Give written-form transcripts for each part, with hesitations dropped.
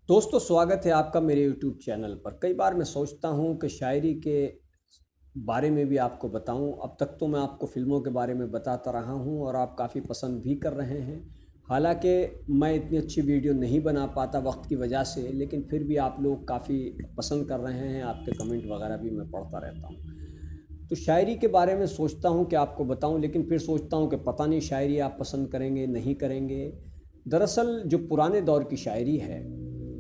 दोस्तों, स्वागत है आपका मेरे YouTube चैनल पर। कई बार मैं सोचता हूँ कि शायरी के बारे में भी आपको बताऊँ। अब तक तो मैं आपको फ़िल्मों के बारे में बताता रहा हूँ और आप काफ़ी पसंद भी कर रहे हैं। हालांकि मैं इतनी अच्छी वीडियो नहीं बना पाता वक्त की वजह से, लेकिन फिर भी आप लोग काफ़ी पसंद कर रहे हैं। आपके कमेंट वगैरह भी मैं पढ़ता रहता हूँ। तो शायरी के बारे में सोचता हूँ कि आपको बताऊँ, लेकिन फिर सोचता हूँ कि पता नहीं शायरी आप पसंद करेंगे नहीं करेंगे। दरअसल जो पुराने दौर की शायरी है,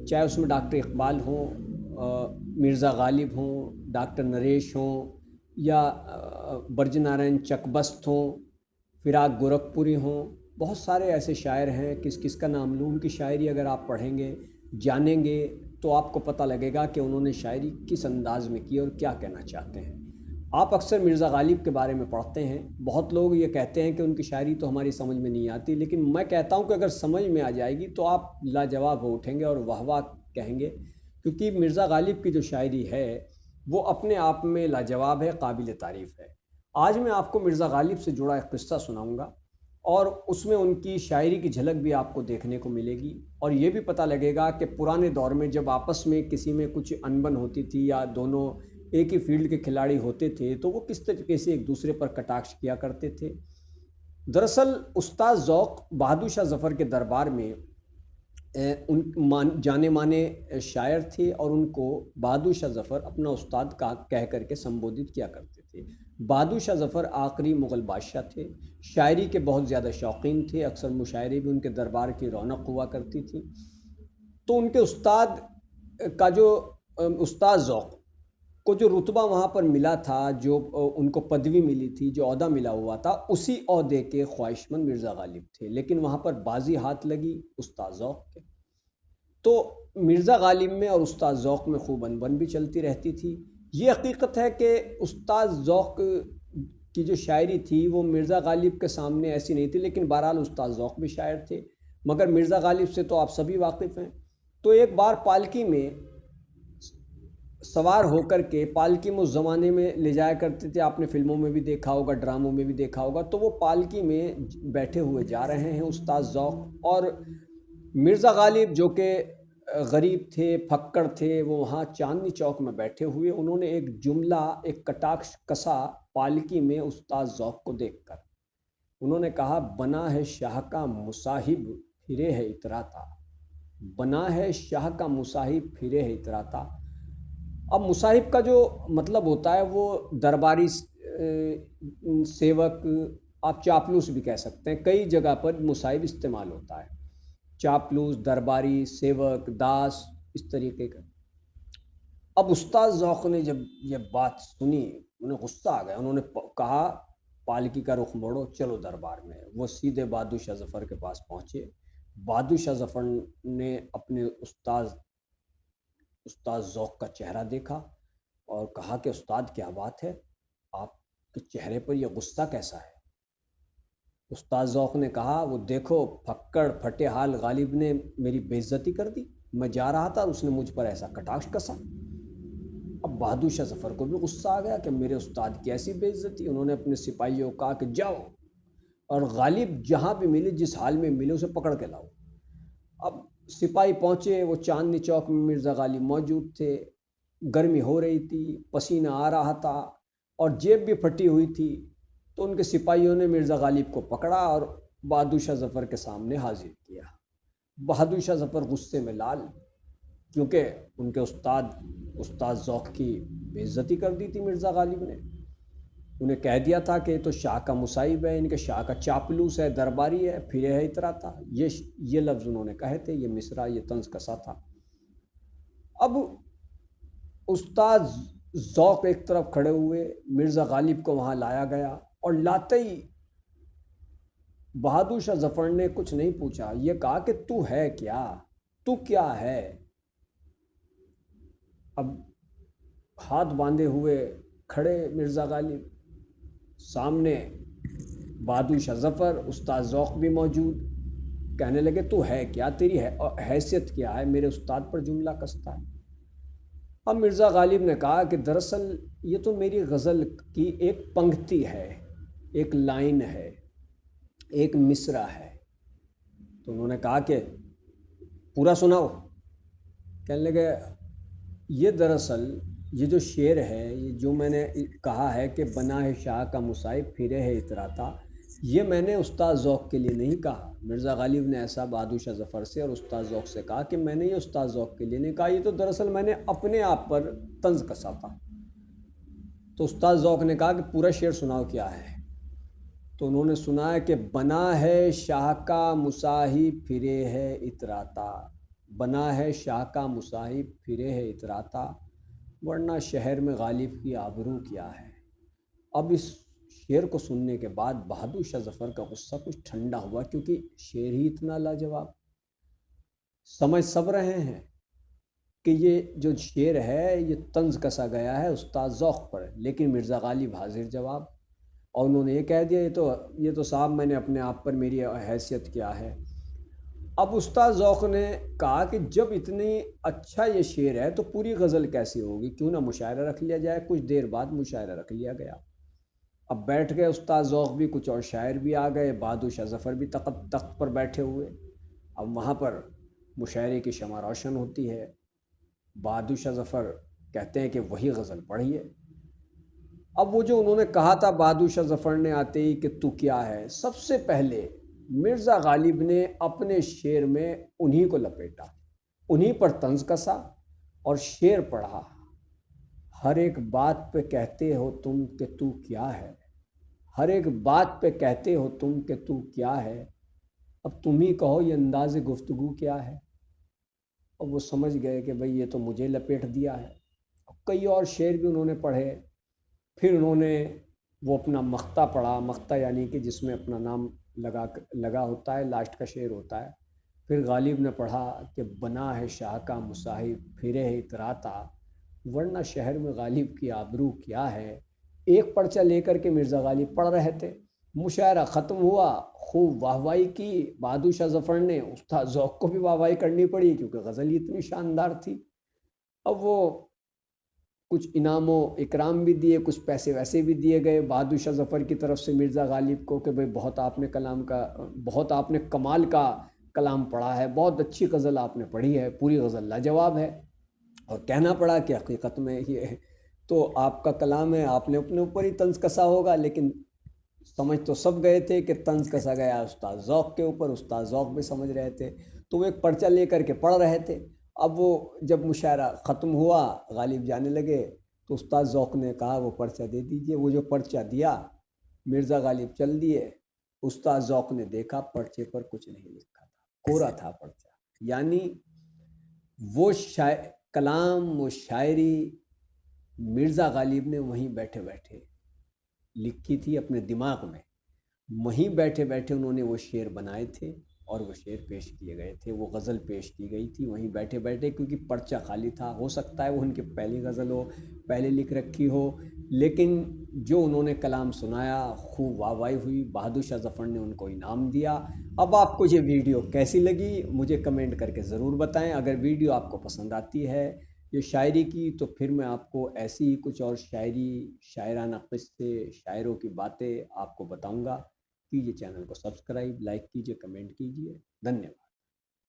चाहे उसमें डॉक्टर इकबाल हों, मिर्ज़ा गालिब हों, डॉक्टर नरेश हों, या ब्रज नारायण चकबस्त हों, फिराक गोरखपुरी हों, बहुत सारे ऐसे शायर हैं। किस किस का नाम लूँ। उनकी शायरी अगर आप पढ़ेंगे, जानेंगे, तो आपको पता लगेगा कि उन्होंने शायरी किस अंदाज़ में की और क्या कहना चाहते हैं। आप अक्सर मिर्ज़ा गालिब के बारे में पढ़ते हैं। बहुत लोग ये कहते हैं कि उनकी शायरी तो हमारी समझ में नहीं आती, लेकिन मैं कहता हूँ कि अगर समझ में आ जाएगी तो आप लाजवाब हो उठेंगे और वाह वाह कहेंगे, क्योंकि मिर्ज़ा गालिब की जो शायरी है वो अपने आप में लाजवाब है, काबिल तारीफ़ है। आज मैं आपको मिर्ज़ा गालिब से जुड़ा एक किस्सा सुनाऊंगा और उसमें उनकी शायरी की झलक भी आपको देखने को मिलेगी, और ये भी पता लगेगा कि पुराने दौर में जब आपस में किसी में कुछ अनबन होती थी या दोनों एक ही फील्ड के खिलाड़ी होते थे तो वो किस तरीके से एक दूसरे पर कटाक्ष किया करते थे। दरअसल उस्ताद ज़ौक़ बहादुर शाह ज़फ़र के दरबार में जाने माने शायर थे, और उनको बहादुर शाह ज़फ़र अपना उस्ताद का कह करके संबोधित किया करते थे। बहादुर शाह ज़फ़र आखिरी मुग़ल बादशाह थे। शायरी के बहुत ज़्यादा शौकीन थे। अक्सर मुशायरे भी उनके दरबार की रौनक हुआ करती थी। तो उनके उस्ताद का जो उस्ताद ज़ौक़ को जो रुतबा वहाँ पर मिला था, जो उनको पदवी मिली थी, जो ओहदा मिला हुआ था, उसी ओहदे के ख्वाहिशमंद मिर्ज़ा गालिब थे। लेकिन वहाँ पर बाजी हाथ लगी उस्ताद ज़ौक़ के। तो मिर्ज़ा गालिब में और उस्ताद ज़ौक़ में खूब अनबन भी चलती रहती थी। ये हकीकत है कि उस्ताद ज़ौक़ की जो शायरी थी वो मिर्ज़ा गालिब के सामने ऐसी नहीं थी, लेकिन बहरहाल उस्ताद ज़ौक़ भी शायर थे। मगर मिर्ज़ा गालिब से तो आप सभी वाकिफ़ हैं। तो एक बार पालकी में सवार होकर के, पालकी में उस ज़माने में ले जाया करते थे, आपने फ़िल्मों में भी देखा होगा, ड्रामों में भी देखा होगा। तो वो पालकी में बैठे हुए जा रहे हैं उस्ताद ज़ौक़, और मिर्ज़ा गालिब जो कि गरीब थे, फक्कड़ थे, वो वहाँ चांदनी चौक में बैठे हुए। उन्होंने एक जुमला, एक कटाक्ष कसा पालकी में उस्ताद ज़ौक़ को देखकर। उन्होंने कहा, बना है शाह का मुसाहिब फिरे है इतराता। बना है शाह का मुसाहिब फिरे है इतराता। अब मुसाहिब का जो मतलब होता है वो दरबारी सेवक, आप चापलूस भी कह सकते हैं। कई जगह पर मुसाहिब इस्तेमाल होता है, चापलूस, दरबारी, सेवक, दास, इस तरीके का। अब उस्ताद ज़ौक़ ने जब ये बात सुनी, उन्हें गुस्सा आ गया। उन्होंने कहा, पालकी का रुख मोड़ो, चलो दरबार में। वो सीधे बहादुर शाह ज़फ़र के पास पहुँचे। बहादुर शाह ज़फ़र ने अपने उस्ताद ज़ौक़ का चेहरा देखा और कहा कि उस्ताद क्या बात है, आपके चेहरे पर यह गुस्सा कैसा है। उस्ताद ज़ौक़ ने कहा, वो देखो फक्कड़ फटे हाल गालिब ने मेरी बेइज्जती कर दी। मैं जा रहा था, उसने मुझ पर ऐसा कटाक्ष कसा। अब बहादुर शाह ज़फ़र को भी गुस्सा आ गया कि मेरे उस्ताद की ऐसी बेइज्जती। उन्होंने अपने सिपाहियों को कहा कि जाओ और गालिब जहाँ भी मिले, जिस हाल में मिले, उसे पकड़ के लाओ। अब सिपाही पहुँचे। वो चांदनी चौक में मिर्ज़ा गालिब मौजूद थे। गर्मी हो रही थी, पसीना आ रहा था और जेब भी फटी हुई थी। तो उनके सिपाहियों ने मिर्ज़ा गालिब को पकड़ा और बहादुर शाह ज़फ़र के सामने हाजिर किया। बहादुर शाह ज़फ़र गुस्से में लाल, क्योंकि उनके उस्ताद ज़ौक़ की बेइज्जती कर दी थी मिर्ज़ा गालिब ने। उन्हें कह दिया था कि तो शाह का मुसाहिब है, इनके शाह का चापलूस है, दरबारी है, फिरे है इतराता। ये लफ्ज़ उन्होंने कहे थे, ये मिसरा, ये तंज़ कसा था। अब उस्ताद ज़ौक़ एक तरफ खड़े हुए, मिर्ज़ा गालिब को वहाँ लाया गया, और लाते ही बहादुर शाह ज़फ़र ने कुछ नहीं पूछा। ये कहा कि तू है क्या, तू क्या है। अब हाथ बांधे हुए खड़े मिर्ज़ा गालिब, सामने बहादुर शाह ज़फ़र, उस्ताद ज़ौक़ भी मौजूद। कहने लगे, तू है क्या, तेरी हैसियत क्या है, मेरे उस्ताद पर जुमला कसता है। अब मिर्ज़ा गालिब ने कहा कि दरअसल ये तो मेरी गज़ल की एक पंक्ति है, एक लाइन है, एक मिसरा है। तो उन्होंने कहा कि पूरा सुनाओ। کہنے لگے یہ دراصل یہ جو شعر ہے، یہ جو میں نے کہا ہے کہ بنا ہے شاہ کا مصائب پھرے ہے اتراتا، یہ میں نے استاد ذوق کے لیے نہیں کہا۔ مرزا غالب نے ایسا بہادر شاہ ظفر سے اور استاد ذوق سے کہا کہ میں نے یہ استاد ذوق کے لیے نہیں کہا، یہ تو دراصل میں نے اپنے آپ پر طنز کسا تھا۔ تو استاد ذوق نے کہا کہ پورا شعر سناؤ کیا ہے؟ تو انہوں نے سنایا کہ بنا ہے شاہ کا مصاحب پھرے ہے اتراتا، بنا ہے شاہ کا مصاحب پھرے ہے اتراتا، ورنہ شہر میں غالب کی آبرو کیا ہے۔ اب اس شعر کو سننے کے بعد بہادر شاہ ظفر کا غصہ کچھ ٹھنڈا ہوا، کیونکہ شعر ہی اتنا لاجواب، سمجھ سب رہے ہیں کہ یہ جو شعر ہے یہ طنز کسا گیا ہے استاد ذوق پر، لیکن مرزا غالب حاضر جواب، اور انہوں نے یہ کہہ دیا یہ تو صاحب میں نے اپنے آپ پر میری حیثیت کیا ہے۔ اب استاد ذوق نے کہا کہ جب اتنی اچھا یہ شعر ہے تو پوری غزل کیسی ہوگی، کیوں نہ مشاعرہ رکھ لیا جائے۔ کچھ دیر بعد مشاعرہ رکھ لیا گیا۔ اب بیٹھ گئے استاد ذوق بھی، کچھ اور شاعر بھی آ گئے، بہادر شاہ ظفر بھی تخت پر بیٹھے ہوئے۔ اب وہاں پر مشاعرے کی شمع روشن ہوتی ہے، بہادر شاہ ظفر کہتے ہیں کہ وہی غزل پڑھیے۔ اب وہ جو انہوں نے کہا تھا بہادر شاہ ظفر نے آتے ہی کہ تو کیا ہے، سب سے پہلے مرزا غالب نے اپنے شعر میں انہی کو لپیٹا، انہی پر طنز کسا اور شعر پڑھا۔ ہر ایک بات پہ کہتے ہو تم کہ تو کیا ہے، ہر ایک بات پہ کہتے ہو تم کہ تو کیا ہے، اب تم ہی کہو یہ انداز گفتگو کیا ہے۔ اور وہ سمجھ گئے کہ بھئی یہ تو مجھے لپیٹ دیا ہے۔ کئی اور شعر بھی انہوں نے پڑھے، پھر انہوں نے وہ اپنا مقطع پڑھا، مقطع یعنی کہ جس میں اپنا نام لگا ہوتا ہے، لاسٹ کا شعر ہوتا ہے۔ پھر غالب نے پڑھا کہ بنا ہے شاہ کا مصاحب پھرے ہے اتراتا، ورنہ شہر میں غالب کی آبرو کیا ہے۔ ایک پرچہ لے کر کے مرزا غالب پڑھ رہے تھے، مشاعرہ ختم ہوا، خوب واہوائی کی بہادر شاہ ظفر نے، استاد ذوق کو بھی واہوائی کرنی پڑی کیونکہ غزل ہی اتنی شاندار تھی۔ اب وہ کچھ انعام و اکرام بھی دیے، کچھ پیسے ویسے بھی دیے گئے بہادر شاہ ظفر کی طرف سے مرزا غالب کو کہ بھئی بہت آپ نے کمال کا کلام پڑھا ہے، بہت اچھی غزل آپ نے پڑھی ہے، پوری غزل لاجواب ہے۔ اور کہنا پڑا کہ حقیقت میں یہ تو آپ کا کلام ہے، آپ نے اپنے اوپر ہی طنز کسا ہوگا، لیکن سمجھ تو سب گئے تھے کہ طنز کسا گیا استاد ذوق کے اوپر، استاد ذوق بھی سمجھ رہے تھے۔ تو وہ ایک پرچہ لے کر کے پڑھ رہے تھے۔ اب وہ جب مشاعرہ ختم ہوا، غالب جانے لگے، تو استاد ذوق نے کہا وہ پرچہ دے دیجئے۔ وہ جو پرچہ دیا، مرزا غالب چل دیے۔ استاد ذوق نے دیکھا پرچے پر کچھ نہیں لکھا تھا، کورا تھا پرچہ، یعنی وہ کلام و شاعری مرزا غالب نے وہیں بیٹھے بیٹھے لکھی تھی اپنے دماغ میں، وہیں بیٹھے بیٹھے انہوں نے وہ شعر بنائے تھے اور وہ شعر پیش کیے گئے تھے، وہ غزل پیش کی گئی تھی وہیں بیٹھے بیٹھے، کیونکہ پرچہ خالی تھا۔ ہو سکتا ہے وہ ان کی پہلی غزل ہو، پہلے لکھ رکھی ہو، لیکن جو انہوں نے کلام سنایا، خوب واہوائی ہوئی، بہادر شاہ ظفر نے ان کو انعام دیا۔ اب آپ کو یہ ویڈیو کیسی لگی مجھے کمنٹ کر کے ضرور بتائیں۔ اگر ویڈیو آپ کو پسند آتی ہے یہ شاعری کی، تو پھر میں آپ کو ایسی ہی کچھ اور شاعرانہ قصے، شاعروں کی باتیں آپ کو بتاؤں گا۔ کیجیے چینل کو سبسکرائب، لائک کیجیے، کمنٹ کیجیے۔ دھنیہ واد۔